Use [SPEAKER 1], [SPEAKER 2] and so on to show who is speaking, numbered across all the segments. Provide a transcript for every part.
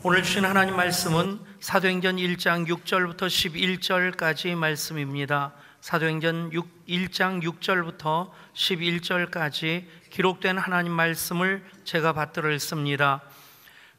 [SPEAKER 1] 오늘 주신 하나님 말씀은 사도행전 1장 6절부터 11절까지 말씀입니다. 사도행전 1장 6절부터 11절까지 기록된 하나님 말씀을 제가 받들어 읽습니다.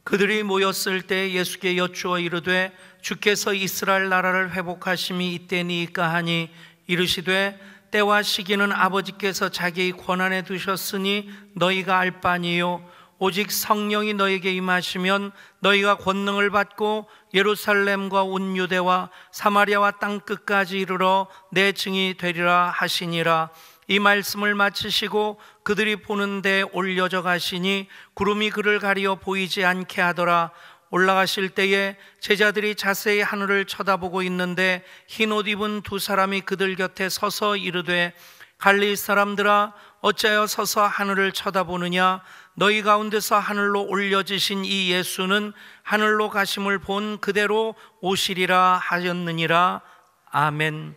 [SPEAKER 1] 그들이 모였을 때 예수께 여쭈어 이르되 주께서 이스라엘 나라를 회복하심이 이때니이까 하니 이르시되 때와 시기는 아버지께서 자기의 권한에 두셨으니 너희가 알 바니요 오직 성령이 너에게 임하시면 너희가 권능을 받고 예루살렘과 온 유대와 사마리아와 땅 끝까지 이르러 내 증이 되리라 하시니라. 이 말씀을 마치시고 그들이 보는 데 올려져 가시니 구름이 그를 가리어 보이지 않게 하더라. 올라가실 때에 제자들이 자세히 하늘을 쳐다보고 있는데 흰옷 입은 두 사람이 그들 곁에 서서 이르되 갈릴리 사람들아 어찌하여 서서 하늘을 쳐다보느냐? 너희 가운데서 하늘로 올려지신 이 예수는 하늘로 가심을 본 그대로 오시리라 하였느니라. 아멘.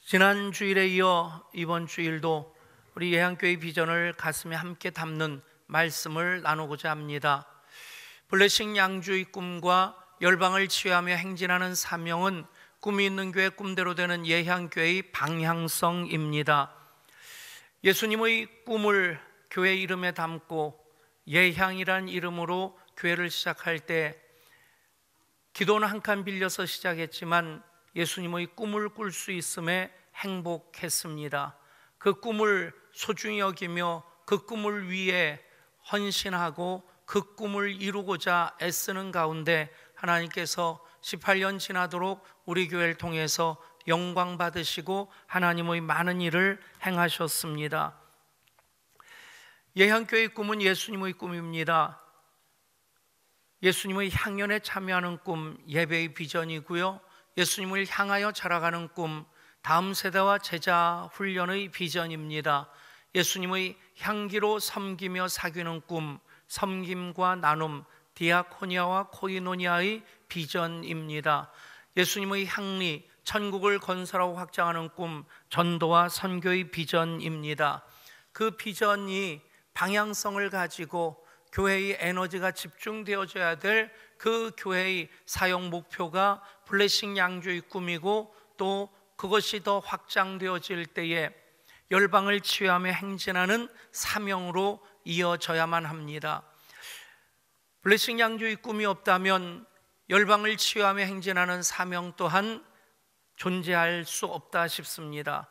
[SPEAKER 1] 지난 주일에 이어 이번 주일도 우리 예향교회 비전을 가슴에 함께 담는 말씀을 나누고자 합니다. 블레싱 양주의 꿈과 열방을 치유하며 행진하는 사명은 꿈이 있는 교회 꿈대로 되는 예향교회의 방향성입니다. 예수님의 꿈을 교회 이름에 담고 예향이란 이름으로 교회를 시작할 때 기도는 한 칸 빌려서 시작했지만 예수님의 꿈을 꿀 수 있음에 행복했습니다. 그 꿈을 소중히 여기며 그 꿈을 위해 헌신하고 그 꿈을 이루고자 애쓰는 가운데 하나님께서 18년 지나도록 우리 교회를 통해서 영광 받으시고 하나님의 많은 일을 행하셨습니다. 예향교회의 꿈은 예수님의 꿈입니다. 예수님의 향연에 참여하는 꿈, 예배의 비전이고요. 예수님을 향하여 자라가는 꿈, 다음 세대와 제자 훈련의 비전입니다. 예수님의 향기로 섬기며 사귀는 꿈, 섬김과 나눔, 디아코니아와 코이노니아의 비전입니다. 예수님의 향리, 천국을 건설하고 확장하는 꿈, 전도와 선교의 비전입니다. 그 비전이 방향성을 가지고 교회의 에너지가 집중되어져야 될 그 교회의 사역 목표가 블레싱 양주의 꿈이고 또 그것이 더 확장되어질 때에 열방을 치유하며 행진하는 사명으로 이어져야만 합니다. 블레싱 양주의 꿈이 없다면 열방을 치유하며 행진하는 사명 또한 존재할 수 없다 싶습니다.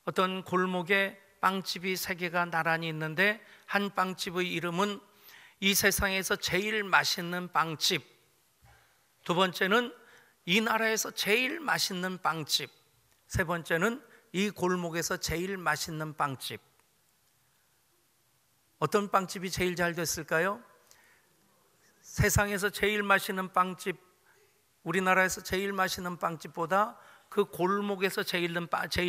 [SPEAKER 1] 어떤 골목에 빵집이 3개가 나란히 있는데 한 빵집의 이름은 이 세상에서 제일 맛있는 빵집, 두 번째는 이 나라에서 제일 맛있는 빵집, 세 번째는 이 골목에서 제일 맛있는 빵집. 어떤 빵집이 제일 잘 됐을까요? 세상에서 제일 맛있는 빵집, 우리나라에서 제일 맛있는 빵집보다 그 골목에서 제일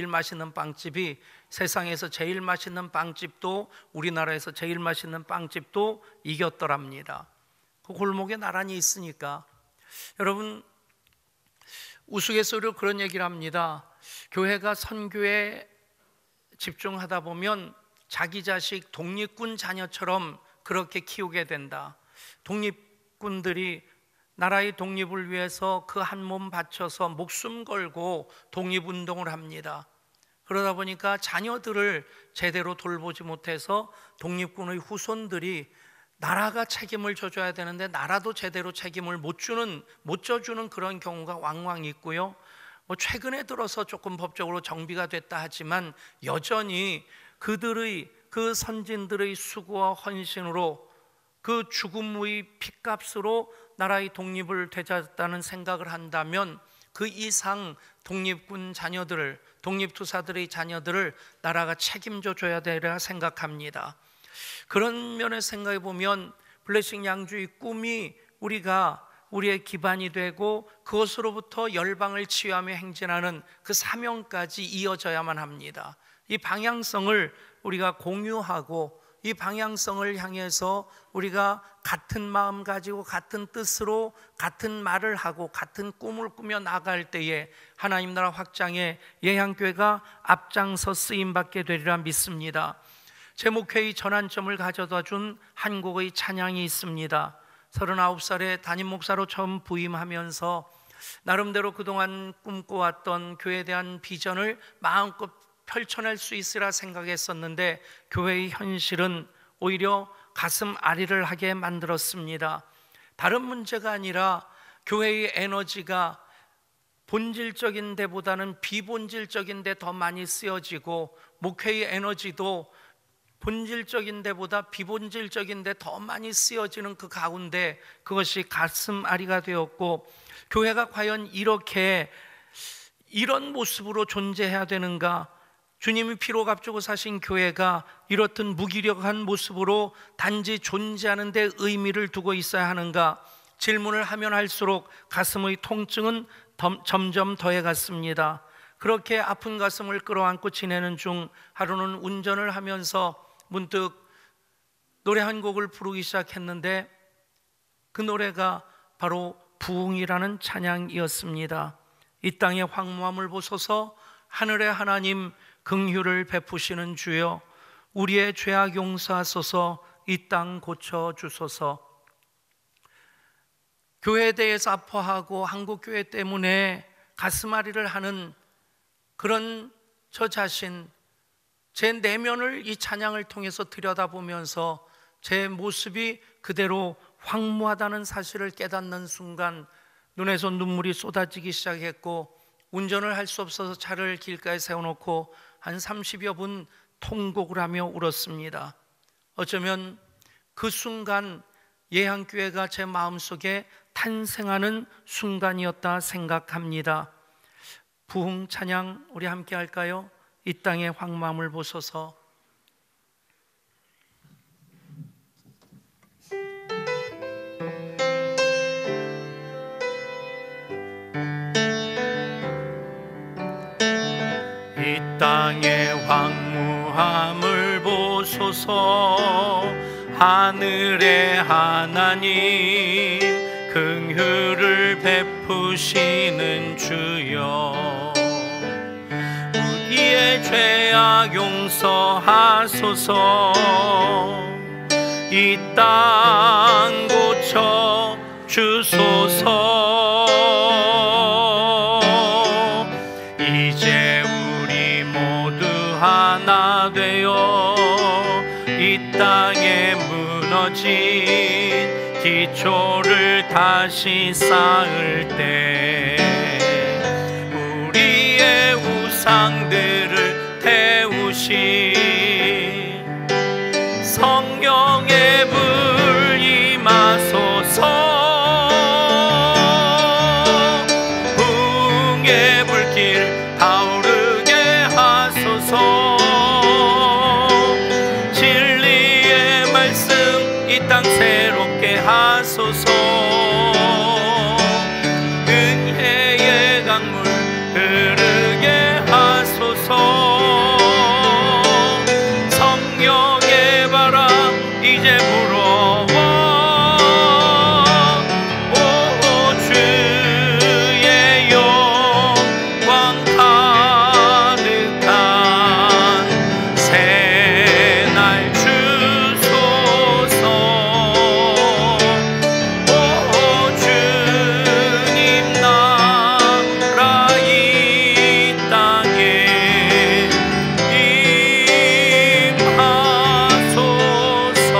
[SPEAKER 1] 맛있는 빵집이 세상에서 제일 맛있는 빵집도 우리나라에서 제일 맛있는 빵집도 이겼더랍니다. 그 골목에 나란히 있으니까. 여러분, 우스갯소리로 그런 얘기를 합니다. 교회가 선교에 집중하다 보면 자기 자식 독립군 자녀처럼 그렇게 키우게 된다. 독립군들이 나라의 독립을 위해서 그 한 몸 바쳐서 목숨 걸고 독립운동을 합니다. 그러다 보니까 자녀들을 제대로 돌보지 못해서 독립군의 후손들이 나라가 책임을 져줘야 되는데 나라도 제대로 책임을 못 져주는 그런 경우가 왕왕 있고요. 최근에 들어서 조금 법적으로 정비가 됐다 하지만 여전히 그 선진들의 수고와 헌신으로 그 죽음의 핏값으로 나라의 독립을 되찾았다는 생각을 한다면 그 이상 독립군 자녀들을, 독립투사들의 자녀들을 나라가 책임져 줘야 되리라 생각합니다. 그런 면에서 생각해 보면 블레싱 양주의 꿈이 우리의 기반이 되고 그것으로부터 열방을 치유하며 행진하는 그 사명까지 이어져야만 합니다. 이 방향성을 우리가 공유하고 이 방향성을 향해서 우리가 같은 마음 가지고 같은 뜻으로 같은 말을 하고 같은 꿈을 꾸며 나갈 때에 하나님 나라 확장에 예향교회가 앞장서 쓰임받게 되리라 믿습니다. 제 목회의 전환점을 가져다 준 한국의 찬양이 있습니다. 39살에 담임 목사로 처음 부임하면서 나름대로 그동안 꿈꿔왔던 교회에 대한 비전을 마음껏 펼쳐낼 수 있으라 생각했었는데 교회의 현실은 오히려 가슴 아리를 하게 만들었습니다. 다른 문제가 아니라 교회의 에너지가 본질적인 데보다는 비본질적인 데 더 많이 쓰여지고, 목회의 에너지도 본질적인 데보다 비본질적인 데 더 많이 쓰여지는 그 가운데 그것이 가슴앓이가 되었고, 교회가 과연 이런 모습으로 존재해야 되는가? 주님이 피로 값주고 사신 교회가 이렇듯 무기력한 모습으로 단지 존재하는 데 의미를 두고 있어야 하는가? 질문을 하면 할수록 가슴의 통증은 점점 더해갔습니다. 그렇게 아픈 가슴을 끌어안고 지내는 중 하루는 운전을 하면서 문득 노래 한 곡을 부르기 시작했는데 그 노래가 바로 부흥이라는 찬양이었습니다. 이 땅의 황무함을 보소서, 하늘의 하나님 긍휼을 베푸시는 주여, 우리의 죄악 용서하소서, 이 땅 고쳐주소서. 교회에 대해서 아파하고 한국교회 때문에 가슴앓이를 하는 그런 저 자신, 제 내면을 이 찬양을 통해서 들여다보면서 제 모습이 그대로 황무하다는 사실을 깨닫는 순간 눈에서 눈물이 쏟아지기 시작했고, 운전을 할 수 없어서 차를 길가에 세워놓고 한 30여 분 통곡을 하며 울었습니다. 어쩌면 그 순간 예향교회가 제 마음속에 탄생하는 순간이었다 생각합니다. 부흥 찬양 우리 함께 할까요? 이 땅의 황무함을 보소서. 이 땅의 황무함을 보소서, 하늘의 하나님 긍휼을 베푸시는 주여, 우리의 죄악 용서하소서, 이 땅 고쳐 주소서. 이제 우리 모두 하나 되어 이 땅에 무너진 기초를 다시 쌓을 때 우리의 우상들을 태우신 성령의 불 임하소서. 부흥의 불길 타오르게 하소서. 진리의 말씀 이 땅 새롭게 하소서. 은혜의 강물 흐르게 하소서. 성령의 바람 이제 불어와. 오 주의 영광 가득한 새날 주소서. 오 주님 나라 이 땅에 임하소서.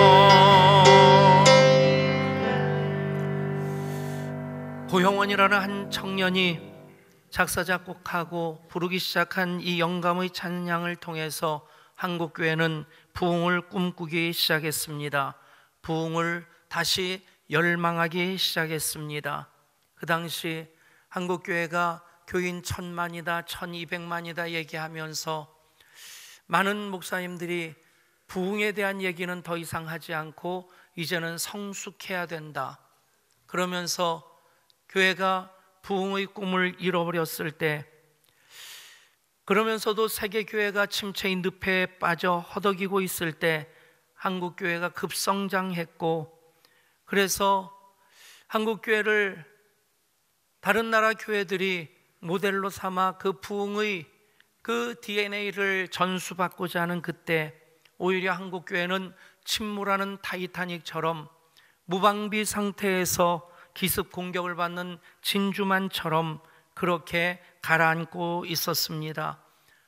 [SPEAKER 1] 고형원이라는 한 청년이 작사 작곡하고 부르기 시작한 이 영감의 찬양을 통해서 한국교회는 부흥을 꿈꾸기 시작했습니다. 부흥을 다시 열망하기 시작했습니다. 그 당시 한국교회가 교인 1000만이다 1200만이다 얘기하면서 많은 목사님들이 부흥에 대한 얘기는 더 이상 하지 않고 이제는 성숙해야 된다, 그러면서 교회가 부흥의 꿈을 잃어버렸을 때, 그러면서도 세계교회가 침체의 늪에 빠져 허덕이고 있을 때 한국교회가 급성장했고, 그래서 한국교회를 다른 나라 교회들이 모델로 삼아 그 부흥의 그 DNA를 전수받고자 하는 그때 오히려 한국교회는 침몰하는 타이타닉처럼 무방비 상태에서 기습 공격을 받는 진주만처럼 그렇게 가라앉고 있었습니다.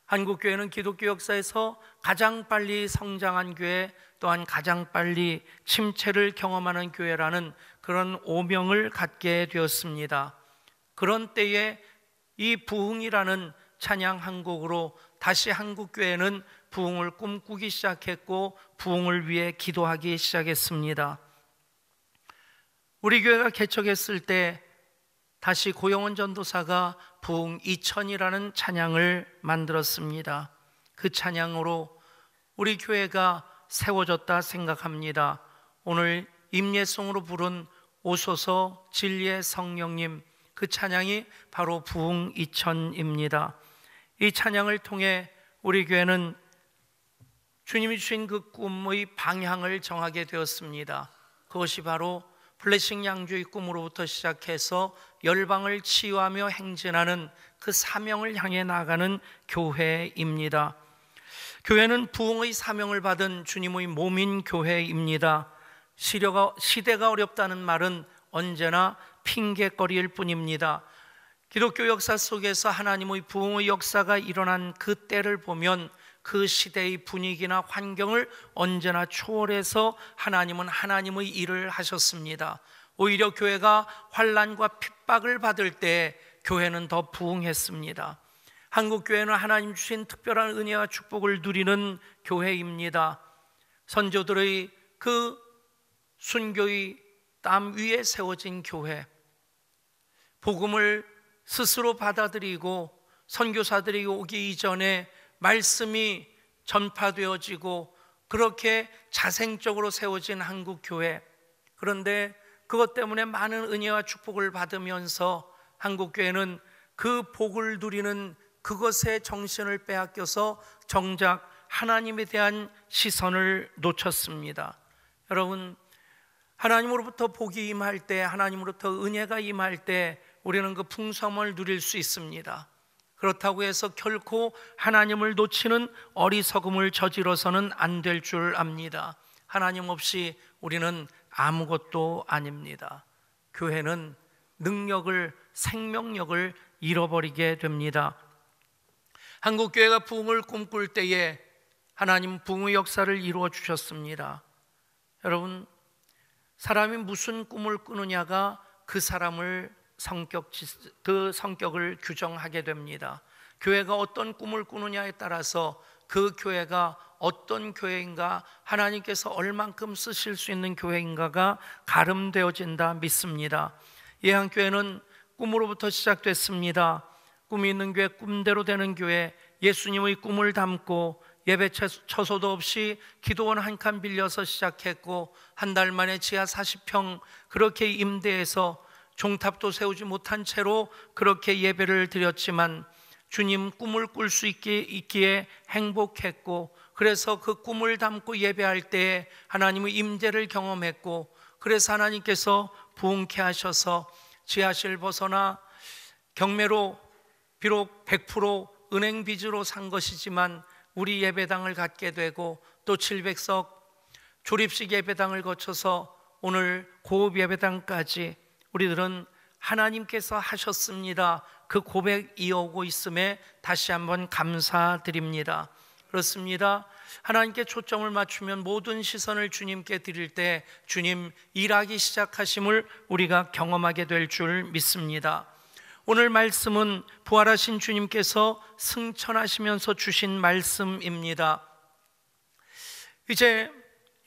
[SPEAKER 1] 한국교회는 기독교 역사에서 가장 빨리 성장한 교회, 또한 가장 빨리 침체를 경험하는 교회라는 그런 오명을 갖게 되었습니다. 그런 때에 이 부흥이라는 찬양 한 곡으로 다시 한국교회는 부흥을 꿈꾸기 시작했고 부흥을 위해 기도하기 시작했습니다. 우리 교회가 개척했을 때 다시 고영원 전도사가 부흥 2000이라는 찬양을 만들었습니다. 그 찬양으로 우리 교회가 세워졌다 생각합니다. 오늘 임예송으로 부른 오소서 진리의 성령님, 그 찬양이 바로 부흥 2000입니다. 이 찬양을 통해 우리 교회는 주님이 주신 그 꿈의 방향을 정하게 되었습니다. 그것이 바로 블레싱 양주의 꿈으로부터 시작해서 열방을 치유하며 행진하는 그 사명을 향해 나아가는 교회입니다. 교회는 부흥의 사명을 받은 주님의 몸인 교회입니다. 시대가 어렵다는 말은 언제나 핑계거리일 뿐입니다. 기독교 역사 속에서 하나님의 부흥의 역사가 일어난 그 때를 보면 그 시대의 분위기나 환경을 언제나 초월해서 하나님은 하나님의 일을 하셨습니다. 오히려 교회가 환난과 핍박을 받을 때 교회는 더 부흥했습니다. 한국교회는 하나님 주신 특별한 은혜와 축복을 누리는 교회입니다. 선조들의 그 순교의 땀 위에 세워진 교회, 복음을 스스로 받아들이고 선교사들이 오기 이전에 말씀이 전파되어지고 그렇게 자생적으로 세워진 한국교회, 그런데 그것 때문에 많은 은혜와 축복을 받으면서 한국교회는 그 복을 누리는 그것에 정신을 빼앗겨서 정작 하나님에 대한 시선을 놓쳤습니다. 여러분, 하나님으로부터 복이 임할 때, 하나님으로부터 은혜가 임할 때 우리는 그 풍성함을 누릴 수 있습니다. 그렇다고 해서 결코 하나님을 놓치는 어리석음을 저지러서는 안 될 줄 압니다. 하나님 없이 우리는 아무것도 아닙니다. 교회는 능력을, 생명력을 잃어버리게 됩니다. 한국교회가 부흥을 꿈꿀 때에 하나님 부흥의 역사를 이루어 주셨습니다. 여러분, 사람이 무슨 꿈을 꾸느냐가 그 사람을 그 성격을 규정하게 됩니다. 교회가 어떤 꿈을 꾸느냐에 따라서 그 교회가 어떤 교회인가, 하나님께서 얼만큼 쓰실 수 있는 교회인가가 가름되어진다 믿습니다. 예한교회는 꿈으로부터 시작됐습니다. 꿈이 있는 교회, 꿈대로 되는 교회, 예수님의 꿈을 담고 예배 처소도 없이 기도원 한 칸 빌려서 시작했고 한 달 만에 지하 40평 그렇게 임대해서 종탑도 세우지 못한 채로 그렇게 예배를 드렸지만 주님 꿈을 꿀 수 있기에 행복했고, 그래서 그 꿈을 담고 예배할 때에 하나님의 임재를 경험했고, 그래서 하나님께서 부흥케 하셔서 지하실 벗어나 경매로 비록 100% 은행 빚으로 산 것이지만 우리 예배당을 갖게 되고 또 700석 조립식 예배당을 거쳐서 오늘 고급 예배당까지 우리들은 하나님께서 하셨습니다. 그 고백 이어오고 있음에 다시 한번 감사드립니다. 그렇습니다. 하나님께 초점을 맞추면 모든 시선을 주님께 드릴 때 주님 일하기 시작하심을 우리가 경험하게 될 줄 믿습니다. 오늘 말씀은 부활하신 주님께서 승천하시면서 주신 말씀입니다. 이제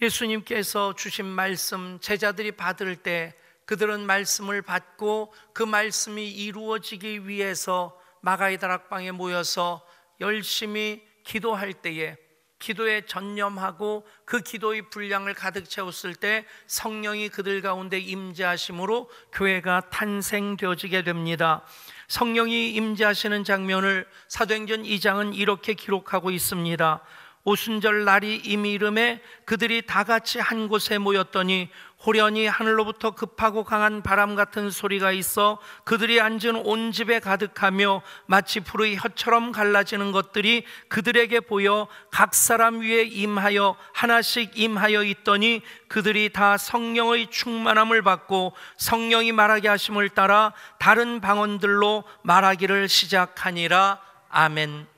[SPEAKER 1] 예수님께서 주신 말씀 제자들이 받을 때 그들은 말씀을 받고 그 말씀이 이루어지기 위해서 마가의 다락방에 모여서 열심히 기도할 때에 기도에 전념하고 그 기도의 분량을 가득 채웠을 때 성령이 그들 가운데 임재하심으로 교회가 탄생되어지게 됩니다. 성령이 임재하시는 장면을 사도행전 2장은 이렇게 기록하고 있습니다. 오순절 날이 이미 이름에 그들이 다 같이 한 곳에 모였더니 호련히 하늘로부터 급하고 강한 바람 같은 소리가 있어 그들이 앉은 온 집에 가득하며 마치 불의 혀처럼 갈라지는 것들이 그들에게 보여 각 사람 위에 임하여 하나씩 임하여 있더니 그들이 다 성령의 충만함을 받고 성령이 말하게 하심을 따라 다른 방언들로 말하기를 시작하니라. 아멘.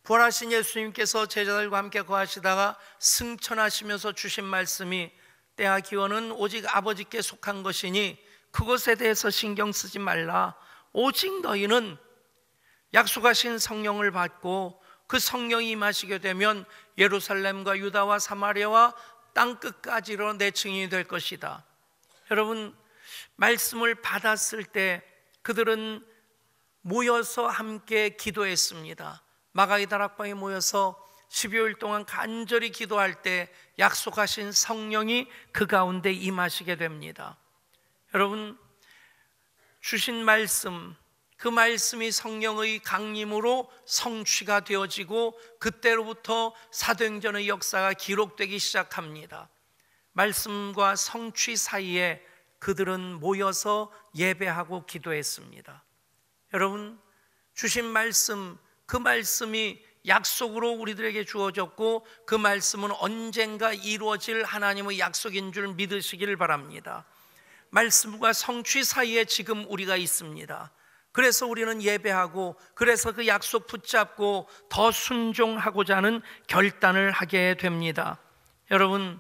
[SPEAKER 1] 부활하신 예수님께서 제자들과 함께 거하시다가 승천하시면서 주신 말씀이 때와 기원은 오직 아버지께 속한 것이니 그것에 대해서 신경 쓰지 말라. 오직 너희는 약속하신 성령을 받고 그 성령이 임하시게 되면 예루살렘과 유다와 사마리아와 땅끝까지로 내 증인이 될 것이다. 여러분, 말씀을 받았을 때 그들은 모여서 함께 기도했습니다. 마가의 다락방에 모여서 12일 동안 간절히 기도할 때 약속하신 성령이 그 가운데 임하시게 됩니다. 여러분, 주신 말씀, 그 말씀이 성령의 강림으로 성취가 되어지고 그때로부터 사도행전의 역사가 기록되기 시작합니다. 말씀과 성취 사이에 그들은 모여서 예배하고 기도했습니다. 여러분, 주신 말씀, 그 말씀이 약속으로 우리들에게 주어졌고 그 말씀은 언젠가 이루어질 하나님의 약속인 줄 믿으시기를 바랍니다. 말씀과 성취 사이에 지금 우리가 있습니다. 그래서 우리는 예배하고, 그래서 그 약속 붙잡고 더 순종하고자 하는 결단을 하게 됩니다. 여러분,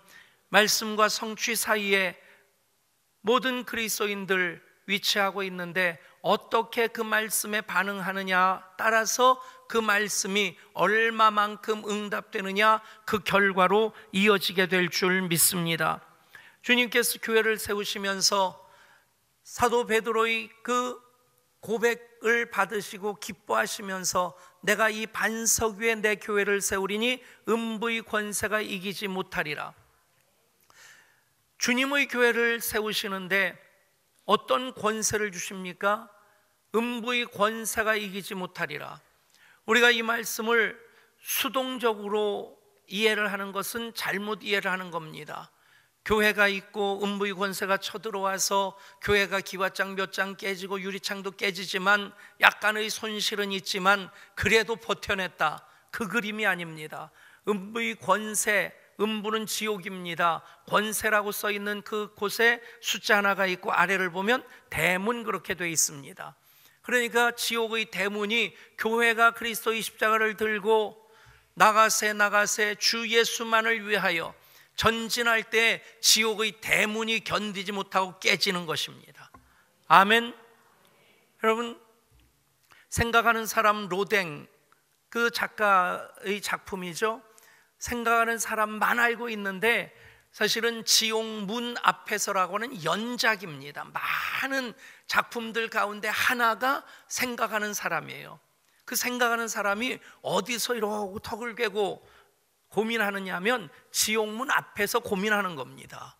[SPEAKER 1] 말씀과 성취 사이에 모든 그리스도인들 위치하고 있는데 어떻게 그 말씀에 반응하느냐 따라서 그 말씀이 얼마만큼 응답되느냐, 그 결과로 이어지게 될 줄 믿습니다. 주님께서 교회를 세우시면서 사도 베드로의 그 고백을 받으시고 기뻐하시면서 내가 이 반석 위에 내 교회를 세우리니 음부의 권세가 이기지 못하리라. 주님의 교회를 세우시는데 어떤 권세를 주십니까? 음부의 권세가 이기지 못하리라. 우리가 이 말씀을 수동적으로 이해를 하는 것은 잘못 이해를 하는 겁니다. 교회가 있고 음부의 권세가 쳐들어와서 교회가 기와장 몇 장 깨지고 유리창도 깨지지만 약간의 손실은 있지만 그래도 버텨냈다, 그 그림이 아닙니다. 음부의 권세, 음부는 지옥입니다. 권세라고 써있는 그 곳에 숫자 하나가 있고 아래를 보면 대문 그렇게 되어 있습니다. 그러니까 지옥의 대문이 교회가 그리스도의 십자가를 들고 나가세 주 예수만을 위하여 전진할 때 지옥의 대문이 견디지 못하고 깨지는 것입니다. 아멘. 여러분, 생각하는 사람 로댕, 그 작가의 작품이죠. 생각하는 사람만 알고 있는데 사실은 지옥문 앞에서라고는 연작입니다. 많은 작품들 가운데 하나가 생각하는 사람이에요. 그 생각하는 사람이 어디서 이러고 턱을 괴고 고민하느냐 하면 지옥문 앞에서 고민하는 겁니다.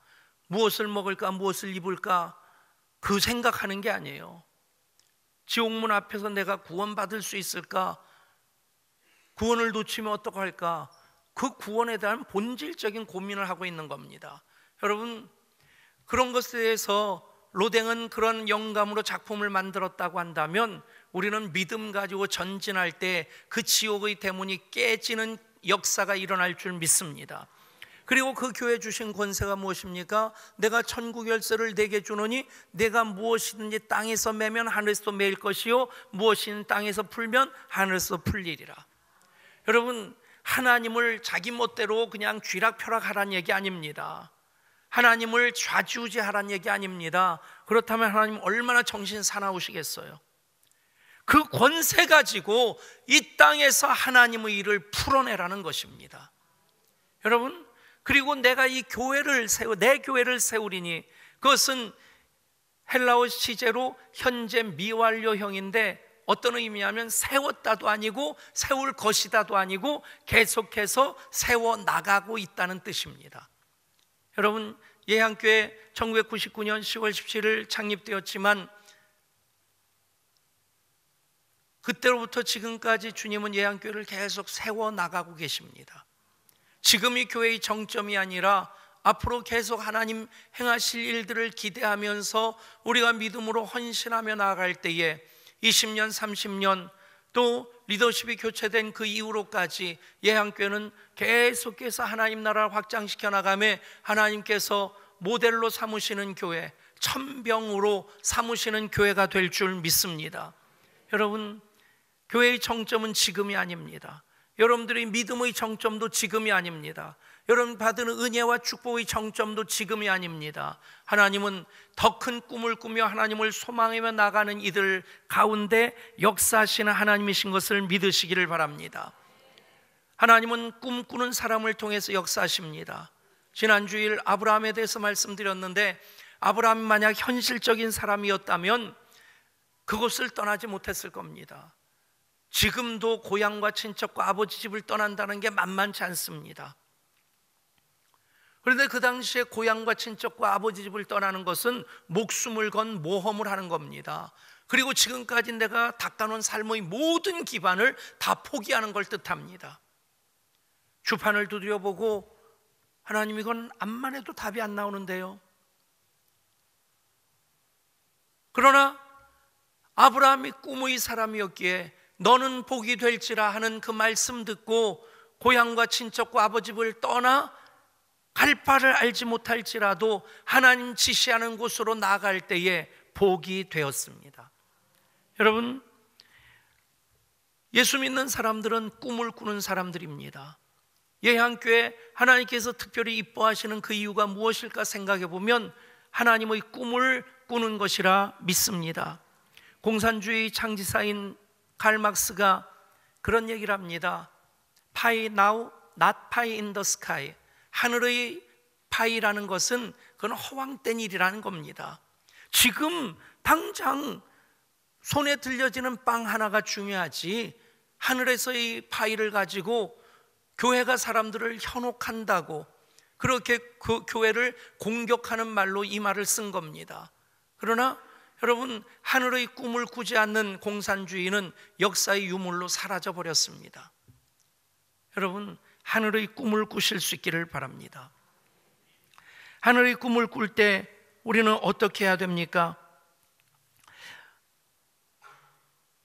[SPEAKER 1] 무엇을 먹을까, 무엇을 입을까, 그 생각하는 게 아니에요. 지옥문 앞에서 내가 구원받을 수 있을까, 구원을 놓치면 어떡할까, 그 구원에 대한 본질적인 고민을 하고 있는 겁니다. 여러분, 그런 것에 대해서 로댕은 그런 영감으로 작품을 만들었다고 한다면 우리는 믿음 가지고 전진할 때 그 지옥의 대문이 깨지는 역사가 일어날 줄 믿습니다. 그리고 그 교회 주신 권세가 무엇입니까? 내가 천국 열쇠를 내게 주노니 내가 무엇이든지 땅에서 매면 하늘에서 매일 것이요 무엇이든 땅에서 풀면 하늘에서 풀리리라. 여러분, 하나님을 자기 멋대로 그냥 쥐락펴락하라는 얘기 아닙니다. 하나님을 좌지우지하라는 얘기 아닙니다. 그렇다면 하나님 얼마나 정신 사나우시겠어요? 그 권세 가지고 이 땅에서 하나님의 일을 풀어내라는 것입니다. 여러분, 그리고 내가 이 교회를 내 교회를 세우리니, 그것은 헬라어 시제로 현재 미완료형인데 어떤 의미냐면 세웠다도 아니고 세울 것이다도 아니고 계속해서 세워나가고 있다는 뜻입니다. 여러분, 예향교회 1999년 10월 17일 창립되었지만 그때로부터 지금까지 주님은 예양교회를 계속 세워나가고 계십니다. 지금이 교회의 정점이 아니라 앞으로 계속 하나님 행하실 일들을 기대하면서 우리가 믿음으로 헌신하며 나아갈 때에 20년, 30년 또 리더십이 교체된 그 이후로까지 예양교회는 계속해서 하나님 나라를 확장시켜 나가며 하나님께서 모델로 삼으시는 교회, 천병으로 삼으시는 교회가 될 줄 믿습니다. 여러분, 교회의 정점은 지금이 아닙니다. 여러분들의 믿음의 정점도 지금이 아닙니다. 여러분 받은 은혜와 축복의 정점도 지금이 아닙니다. 하나님은 더 큰 꿈을 꾸며 하나님을 소망하며 나가는 이들 가운데 역사하시는 하나님이신 것을 믿으시기를 바랍니다. 하나님은 꿈꾸는 사람을 통해서 역사하십니다. 지난 주일 아브라함에 대해서 말씀드렸는데, 아브라함이 만약 현실적인 사람이었다면 그곳을 떠나지 못했을 겁니다. 지금도 고향과 친척과 아버지 집을 떠난다는 게 만만치 않습니다. 그런데 그 당시에 고향과 친척과 아버지 집을 떠나는 것은 목숨을 건 모험을 하는 겁니다. 그리고 지금까지 내가 닦아놓은 삶의 모든 기반을 다 포기하는 걸 뜻합니다. 주판을 두드려보고 하나님, 이건 암만 해도 답이 안 나오는데요. 그러나 아브라함이 꿈의 사람이었기에 너는 복이 될지라 하는 그 말씀 듣고 고향과 친척과 아버지 집을 떠나 갈 바를 알지 못할지라도 하나님 지시하는 곳으로 나아갈 때에 복이 되었습니다. 여러분, 예수 믿는 사람들은 꿈을 꾸는 사람들입니다. 예향교회 하나님께서 특별히 이뻐하시는 그 이유가 무엇일까 생각해 보면 하나님의 꿈을 꾸는 것이라 믿습니다. 공산주의 창지사인 칼 막스가 그런 얘기를 합니다. Pie now, not pie in the sky. 하늘의 파이라는 것은 그건 허황된 일이라는 겁니다. 지금 당장 손에 들려지는 빵 하나가 중요하지, 하늘에서의 파이를 가지고 교회가 사람들을 현혹한다고 그렇게 그 교회를 공격하는 말로 이 말을 쓴 겁니다. 그러나 여러분, 하늘의 꿈을 꾸지 않는 공산주의는 역사의 유물로 사라져 버렸습니다. 여러분, 하늘의 꿈을 꾸실 수 있기를 바랍니다. 하늘의 꿈을 꿀 때 우리는 어떻게 해야 됩니까?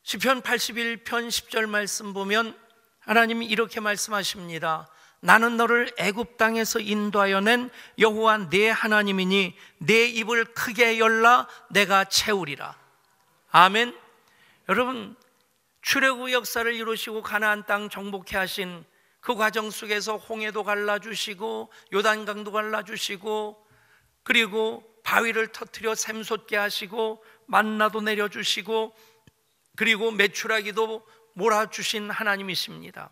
[SPEAKER 1] 시편 81편 10절 말씀 보면 하나님이 이렇게 말씀하십니다. 나는 너를 애굽 땅에서 인도하여 낸 여호와 내 하나님이니 내 입을 크게 열라 내가 채우리라. 아멘. 여러분, 출애굽 역사를 이루시고 가나안 땅 정복해 하신 그 과정 속에서 홍해도 갈라주시고 요단강도 갈라주시고 그리고 바위를 터뜨려 샘솟게 하시고 만나도 내려주시고 그리고 메추라기도 몰아주신 하나님이십니다.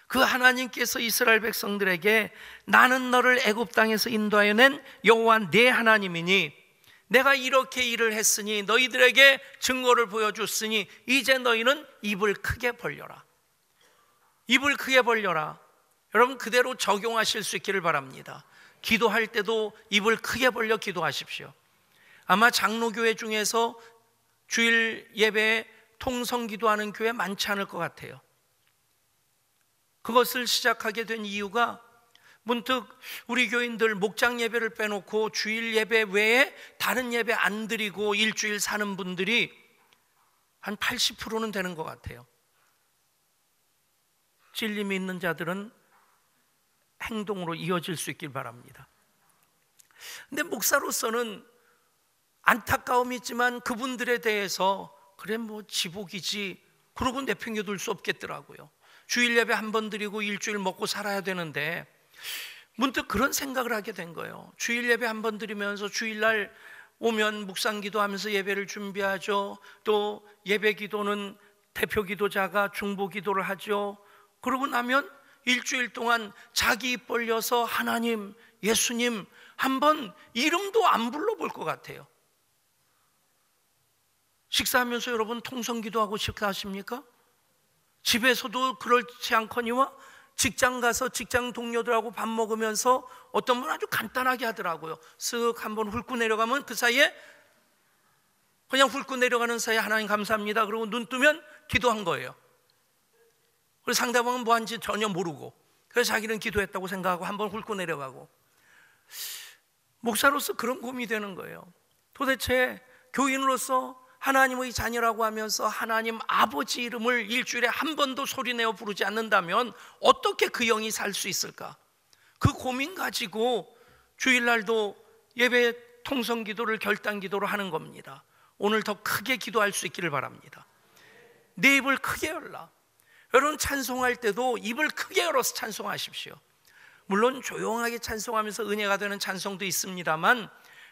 [SPEAKER 1] 그 하나님께서 이스라엘 백성들에게 나는 너를 애굽 땅에서 인도하여 낸 여호와 내 하나님이니 내가 이렇게 일을 했으니 너희들에게 증거를 보여줬으니 이제 너희는 입을 크게 벌려라. 입을 크게 벌려라. 여러분, 그대로 적용하실 수 있기를 바랍니다. 기도할 때도 입을 크게 벌려 기도하십시오. 아마 장로교회 중에서 주일 예배에 통성 기도하는 교회 많지 않을 것 같아요. 그것을 시작하게 된 이유가 문득 우리 교인들 목장 예배를 빼놓고 주일 예배 외에 다른 예배 안 드리고 일주일 사는 분들이 한 80%는 되는 것 같아요. 진림이 있는 자들은 행동으로 이어질 수 있길 바랍니다. 근데 목사로서는 안타까움이 있지만 그분들에 대해서 그래 뭐 지복이지 그러고 내팽겨둘 수 없겠더라고요. 주일 예배 한 번 드리고 일주일 먹고 살아야 되는데 문득 그런 생각을 하게 된 거예요. 주일 예배 한 번 드리면서 주일날 오면 묵상 기도하면서 예배를 준비하죠. 또 예배 기도는 대표 기도자가 중보 기도를 하죠. 그러고 나면 일주일 동안 자기 입 벌려서 하나님, 예수님 한번 이름도 안 불러볼 것 같아요. 식사하면서 여러분 통성기도하고 식사하십니까? 집에서도 그렇지 않거니와 직장 가서 직장 동료들하고 밥 먹으면서 어떤 분은 아주 간단하게 하더라고요. 쓱 한번 훑고 내려가면 그 사이에 그냥 훑고 내려가는 사이에 하나님 감사합니다 그러고 눈 뜨면 기도한 거예요. 그리고 상대방은 뭐 한지 전혀 모르고, 그래서 자기는 기도했다고 생각하고 한번 훑고 내려가고. 목사로서 그런 고민이 되는 거예요. 도대체 교인으로서 하나님의 자녀라고 하면서 하나님 아버지 이름을 일주일에 한 번도 소리내어 부르지 않는다면 어떻게 그 영이 살 수 있을까? 그 고민 가지고 주일날도 예배 통성 기도를 결단 기도로 하는 겁니다. 오늘 더 크게 기도할 수 있기를 바랍니다. 내 입을 크게 열라. 여러분, 찬송할 때도 입을 크게 열어서 찬송하십시오. 물론 조용하게 찬송하면서 은혜가 되는 찬송도 있습니다만,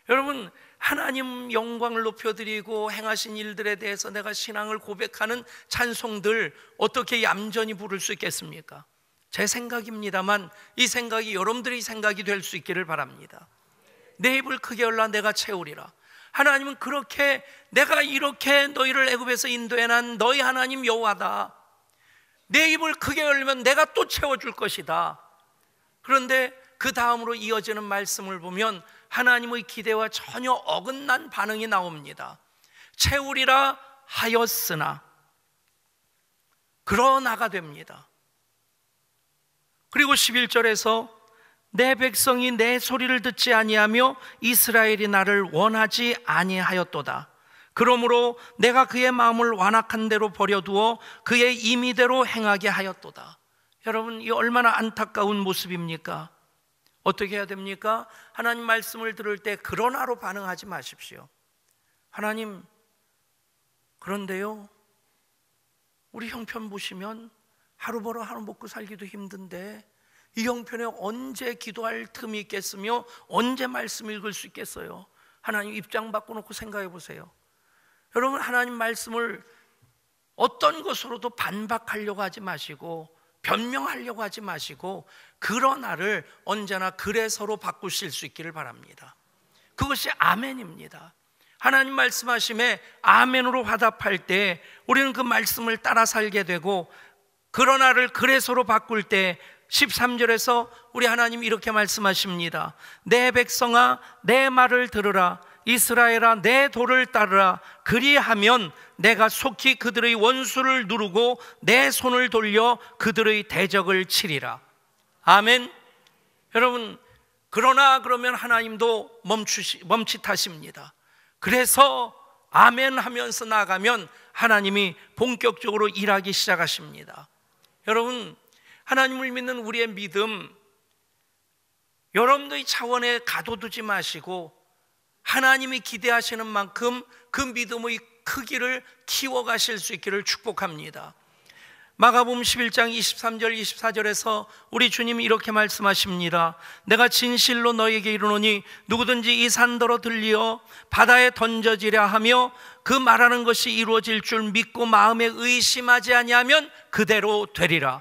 [SPEAKER 1] 여러분, 하나님 영광을 높여드리고 행하신 일들에 대해서 내가 신앙을 고백하는 찬송들 어떻게 얌전히 부를 수 있겠습니까? 제 생각입니다만 이 생각이 여러분들의 생각이 될 수 있기를 바랍니다. 내 입을 크게 열라 내가 채우리라. 하나님은 그렇게, 내가 이렇게 너희를 애굽에서 인도해 난 너희 하나님 여호와다. 내 입을 크게 열면 내가 또 채워줄 것이다. 그런데 그 다음으로 이어지는 말씀을 보면 하나님의 기대와 전혀 어긋난 반응이 나옵니다. 채우리라 하였으나 그러나가 됩니다. 그리고 11절에서 내 백성이 내 소리를 듣지 아니하며 이스라엘이 나를 원하지 아니하였도다. 그러므로 내가 그의 마음을 완악한 대로 버려두어 그의 임의대로 행하게 하였도다. 여러분, 이 얼마나 안타까운 모습입니까? 어떻게 해야 됩니까? 하나님 말씀을 들을 때 그러나로 반응하지 마십시오. 하나님, 그런데요, 우리 형편 보시면 하루 벌어 하루 먹고 살기도 힘든데 이 형편에 언제 기도할 틈이 있겠으며 언제 말씀 읽을 수 있겠어요? 하나님 입장 바꿔놓고 생각해 보세요. 여러분, 하나님 말씀을 어떤 것으로도 반박하려고 하지 마시고 변명하려고 하지 마시고 그러나를 언제나 그래서로 바꾸실 수 있기를 바랍니다. 그것이 아멘입니다. 하나님 말씀하심에 아멘으로 화답할 때 우리는 그 말씀을 따라 살게 되고, 그러나를 그래서로 바꿀 때 13절에서 우리 하나님 이렇게 말씀하십니다. 내 백성아 내 말을 들으라. 이스라엘아 내 도를 따르라. 그리하면 내가 속히 그들의 원수를 누르고 내 손을 돌려 그들의 대적을 치리라. 아멘. 여러분, 그러나 그러면 하나님도 멈칫하십니다. 그래서 아멘 하면서 나아가면 하나님이 본격적으로 일하기 시작하십니다. 여러분, 하나님을 믿는 우리의 믿음, 여러분들의 차원에 가둬두지 마시고 하나님이 기대하시는 만큼 그 믿음의 크기를 키워가실 수 있기를 축복합니다. 마가복음 11장 23절 24절에서 우리 주님이 이렇게 말씀하십니다. 내가 진실로 너희에게 이르노니 누구든지 이 산더러 들리어 바다에 던져지랴 하며 그 말하는 것이 이루어질 줄 믿고 마음에 의심하지 아니하면 그대로 되리라.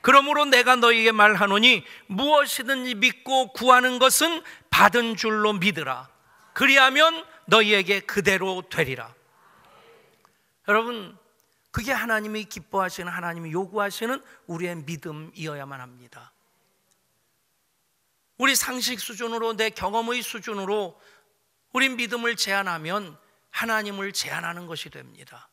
[SPEAKER 1] 그러므로 내가 너희에게 말하노니 무엇이든지 믿고 구하는 것은 받은 줄로 믿으라. 그리하면 너희에게 그대로 되리라. 여러분, 그게 하나님이 기뻐하시는, 하나님이 요구하시는 우리의 믿음이어야만 합니다. 우리 상식 수준으로, 내 경험의 수준으로 우리 믿음을 제한하면 하나님을 제한하는 것이 됩니다.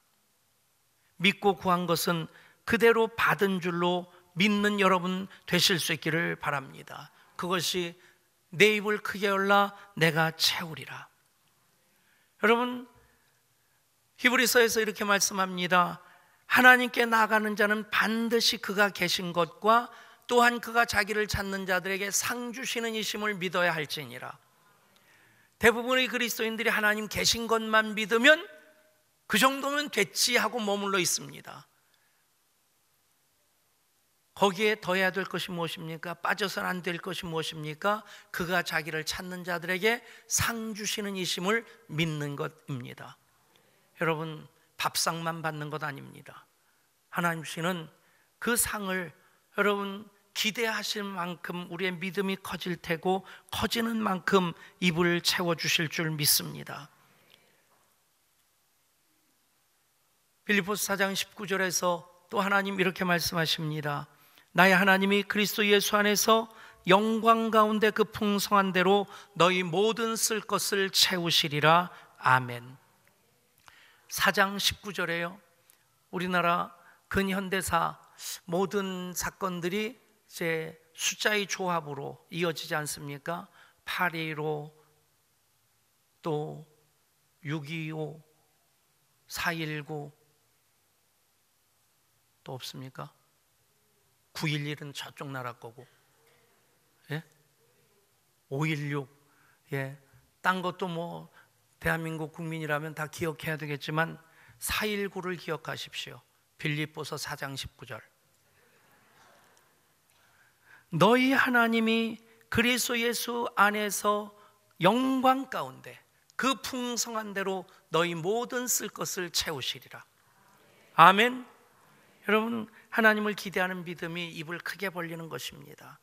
[SPEAKER 1] 믿고 구한 것은 그대로 받은 줄로 믿는 여러분 되실 수 있기를 바랍니다. 그것이 내 입을 크게 열라 내가 채우리라. 여러분, 히브리서에서 이렇게 말씀합니다. 하나님께 나아가는 자는 반드시 그가 계신 것과 또한 그가 자기를 찾는 자들에게 상 주시는 이심을 믿어야 할지니라. 대부분의 그리스도인들이 하나님 계신 것만 믿으면 그 정도면 됐지 하고 머물러 있습니다. 거기에 더해야 될 것이 무엇입니까? 빠져서는 안 될 것이 무엇입니까? 그가 자기를 찾는 자들에게 상 주시는 이심을 믿는 것입니다. 여러분, 밥상만 받는 것 아닙니다. 하나님 주시는 그 상을 여러분 기대하실 만큼 우리의 믿음이 커질 테고 커지는 만큼 입을 채워주실 줄 믿습니다. 빌립보서 4장 19절에서 또 하나님 이렇게 말씀하십니다. 나의 하나님이 그리스도 예수 안에서 영광 가운데 그 풍성한 대로 너희 모든 쓸 것을 채우시리라. 아멘. 4장 19절에요. 우리나라 근현대사 모든 사건들이 이제 숫자의 조합으로 이어지지 않습니까? 8.15, 또 6.25, 4.19, 또 없습니까? 9.11은 저쪽 나라 거고, 예? 5.16, 예. 딴 것도 뭐 대한민국 국민이라면 다 기억해야 되겠지만 4.19를 기억하십시오. 빌립보서 4장 19절. 너희 하나님이 그리스도 예수 안에서 영광 가운데 그 풍성한 대로 너희 모든 쓸 것을 채우시리라. 아멘. 여러분, 하나님을 기대하는 믿음이 입을 크게 벌리는 것입니다.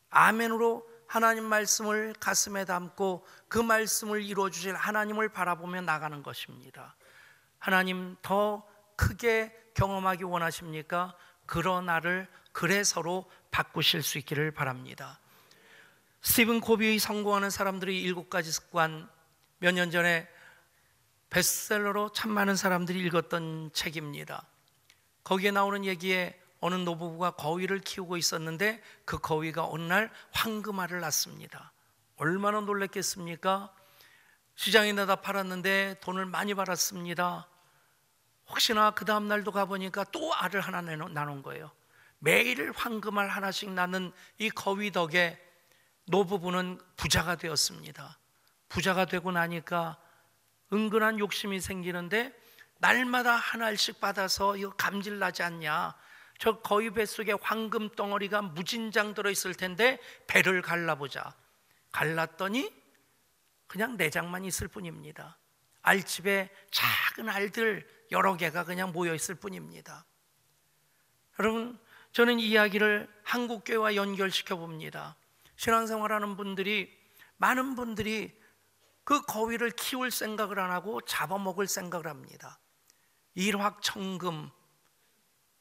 [SPEAKER 1] 아멘으로 하나님 말씀을 가슴에 담고 그 말씀을 이루어 주실 하나님을 바라보며 나가는 것입니다. 하나님 더 크게 경험하기 원하십니까? 그런 나를 그래서로 바꾸실 수 있기를 바랍니다. 스티븐 코비의 성공하는 사람들의 7가지 습관, 몇 년 전에 베스트셀러로 참 많은 사람들이 읽었던 책입니다. 거기에 나오는 얘기에 어느 노부부가 거위를 키우고 있었는데 그 거위가 어느 날 황금알을 낳습니다. 얼마나 놀랐겠습니까? 시장에 내다 팔았는데 돈을 많이 벌었습니다. 혹시나 그 다음 날도 가보니까 또 알을 하나 나눈 거예요. 매일 황금알 하나씩 낳는 이 거위 덕에 노부부는 부자가 되었습니다. 부자가 되고 나니까 은근한 욕심이 생기는데 날마다 한 알씩 받아서 이거 감질 나지 않냐, 저 거위 뱃속에 황금 덩어리가 무진장 들어있을 텐데 배를 갈라보자. 갈랐더니 그냥 내장만 있을 뿐입니다. 알집에 작은 알들 여러 개가 그냥 모여있을 뿐입니다. 여러분, 저는 이 이야기를 한국교회와 연결시켜 봅니다. 신앙생활하는 분들이, 많은 분들이 그 거위를 키울 생각을 안 하고 잡아먹을 생각을 합니다. 일확천금,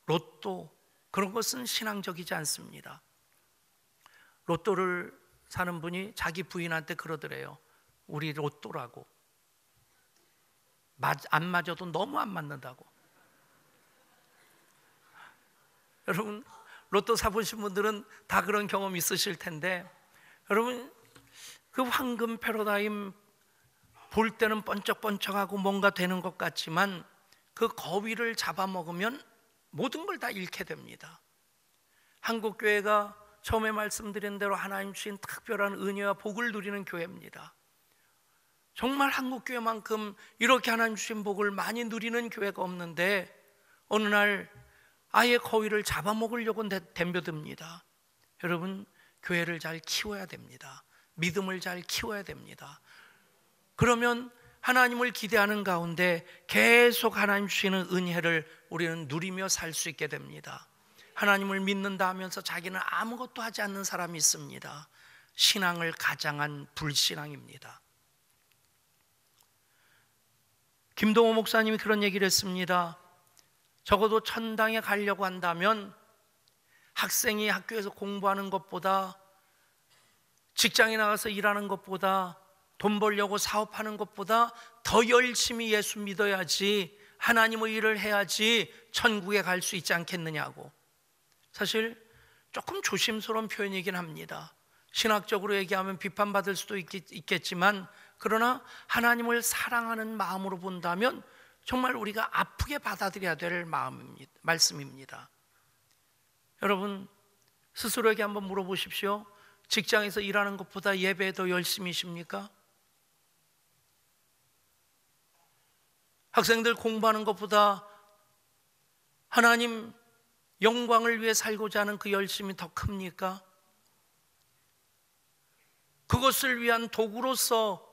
[SPEAKER 1] 로또, 그런 것은 신앙적이지 않습니다. 로또를 사는 분이 자기 부인한테 그러더래요. 우리 로또라고. 안 맞아도 너무 안 맞는다고. 여러분, 로또 사보신 분들은 다 그런 경험 있으실 텐데, 여러분, 그 황금 패러다임 볼 때는 번쩍번쩍하고 뭔가 되는 것 같지만 그 거위를 잡아먹으면 모든 걸 다 잃게 됩니다. 한국교회가 처음에 말씀드린 대로 하나님 주신 특별한 은혜와 복을 누리는 교회입니다. 정말 한국교회만큼 이렇게 하나님 주신 복을 많이 누리는 교회가 없는데 어느 날 아예 거위를 잡아먹으려고 덤벼듭니다. 여러분, 교회를 잘 키워야 됩니다. 믿음을 잘 키워야 됩니다. 그러면 하나님을 기대하는 가운데 계속 하나님 주시는 은혜를 우리는 누리며 살 수 있게 됩니다. 하나님을 믿는다 하면서 자기는 아무것도 하지 않는 사람이 있습니다. 신앙을 가장한 불신앙입니다. 김동호 목사님이 그런 얘기를 했습니다. 적어도 천당에 가려고 한다면 학생이 학교에서 공부하는 것보다, 직장에 나가서 일하는 것보다, 돈 벌려고 사업하는 것보다 더 열심히 예수 믿어야지, 하나님의 일을 해야지 천국에 갈 수 있지 않겠느냐고. 사실 조금 조심스러운 표현이긴 합니다. 신학적으로 얘기하면 비판받을 수도 있겠지만, 그러나 하나님을 사랑하는 마음으로 본다면 정말 우리가 아프게 받아들여야 될 말씀입니다. 여러분, 스스로에게 한번 물어보십시오. 직장에서 일하는 것보다 예배에 더 열심히십니까? 학생들 공부하는 것보다 하나님 영광을 위해 살고자 하는 그 열심이 더 큽니까? 그것을 위한 도구로서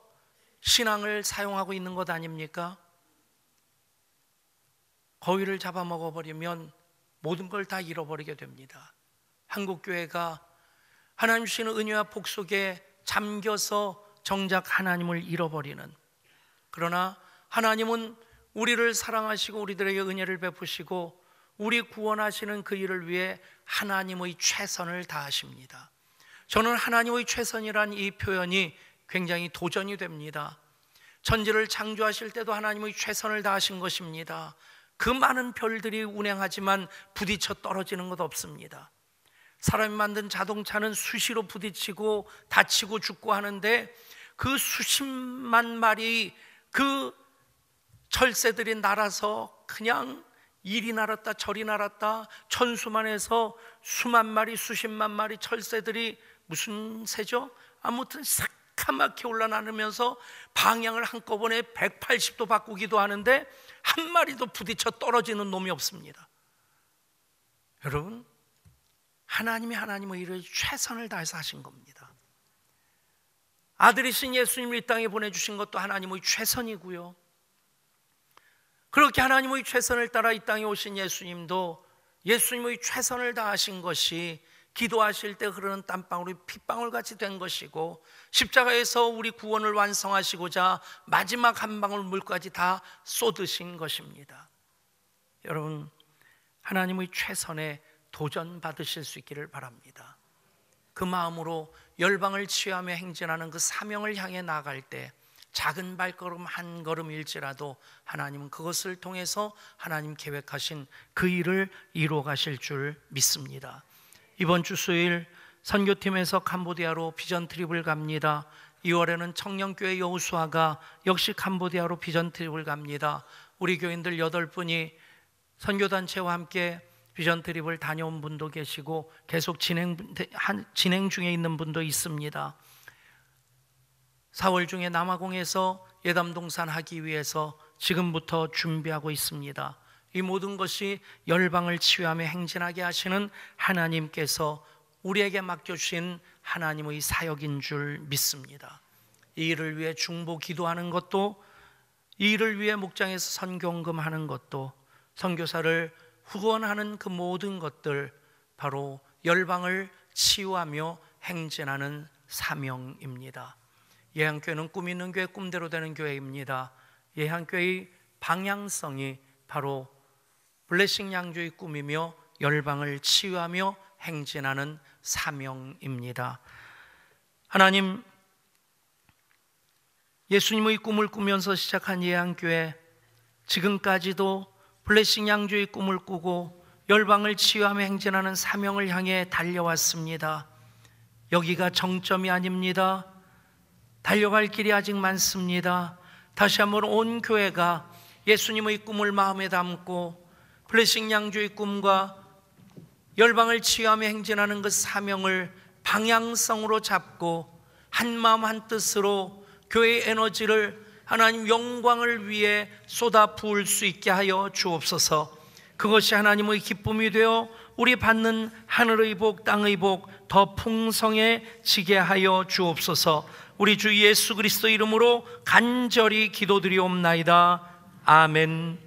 [SPEAKER 1] 신앙을 사용하고 있는 것 아닙니까? 거위를 잡아먹어버리면 모든 걸 다 잃어버리게 됩니다. 한국교회가 하나님 주시는 은혜와 복 속에 잠겨서 정작 하나님을 잃어버리는, 그러나 하나님은 우리를 사랑하시고 우리들에게 은혜를 베푸시고 우리 구원하시는 그 일을 위해 하나님의 최선을 다하십니다. 저는 하나님의 최선이란 이 표현이 굉장히 도전이 됩니다. 천지를 창조하실 때도 하나님의 최선을 다하신 것입니다. 그 많은 별들이 운행하지만 부딪혀 떨어지는 것 없습니다. 사람이 만든 자동차는 수시로 부딪히고 다치고 죽고 하는데 그 수십만 마리 그 철새들이 날아서 그냥 이리 날았다 저리 날았다 천수만해서 수만 마리 수십만 마리 철새들이 무슨 새죠? 아무튼 새카맣게 올라나르면서 방향을 한꺼번에 180도 바꾸기도 하는데 한 마리도 부딪혀 떨어지는 놈이 없습니다. 여러분, 하나님이 하나님의 일을 최선을 다해서 하신 겁니다. 아들이신 예수님을 이 땅에 보내주신 것도 하나님의 최선이고요, 그렇게 하나님의 최선을 따라 이 땅에 오신 예수님도 예수님의 최선을 다하신 것이 기도하실 때 흐르는 땀방울이 핏방울같이 된 것이고, 십자가에서 우리 구원을 완성하시고자 마지막 한 방울 물까지 다 쏟으신 것입니다. 여러분, 하나님의 최선에 도전받으실 수 있기를 바랍니다. 그 마음으로 열방을 치유하며 행진하는 그 사명을 향해 나아갈 때 작은 발걸음 한 걸음일지라도 하나님은 그것을 통해서 하나님 계획하신 그 일을 이루어 가실 줄 믿습니다. 이번 주 수요일 선교팀에서 캄보디아로 비전 트립을 갑니다. 2월에는 청년교회 여우수아가 역시 캄보디아로 비전 트립을 갑니다. 우리 교인들 8분이 선교단체와 함께 비전 트립을 다녀온 분도 계시고 계속 진행 중에 있는 분도 있습니다. 4월 중에 남아공에서 예담동산 하기 위해서 지금부터 준비하고 있습니다. 이 모든 것이 열방을 치유하며 행진하게 하시는 하나님께서 우리에게 맡겨주신 하나님의 사역인 줄 믿습니다. 이 일을 위해 중보 기도하는 것도, 이 일을 위해 목장에서 선교헌금하는 것도, 선교사를 후원하는 그 모든 것들, 바로 열방을 치유하며 행진하는 사명입니다. 예한교회는 꿈 있는 교회, 꿈대로 되는 교회입니다. 예한교회의 방향성이 바로 블레싱 양주의 꿈이며 열방을 치유하며 행진하는 사명입니다. 하나님, 예수님의 꿈을 꾸면서 시작한 예한교회, 지금까지도 블레싱 양주의 꿈을 꾸고 열방을 치유하며 행진하는 사명을 향해 달려왔습니다. 여기가 정점이 아닙니다. 달려갈 길이 아직 많습니다. 다시 한번 온 교회가 예수님의 꿈을 마음에 담고 블레싱 양주의 꿈과 열방을 치유하며 행진하는 그 사명을 방향성으로 잡고 한마음 한뜻으로 교회의 에너지를 하나님 영광을 위해 쏟아 부을 수 있게 하여 주옵소서. 그것이 하나님의 기쁨이 되어 우리 받는 하늘의 복, 땅의 복 더 풍성해지게 하여 주옵소서. 우리 주 예수 그리스도 이름으로 간절히 기도드리옵나이다. 아멘.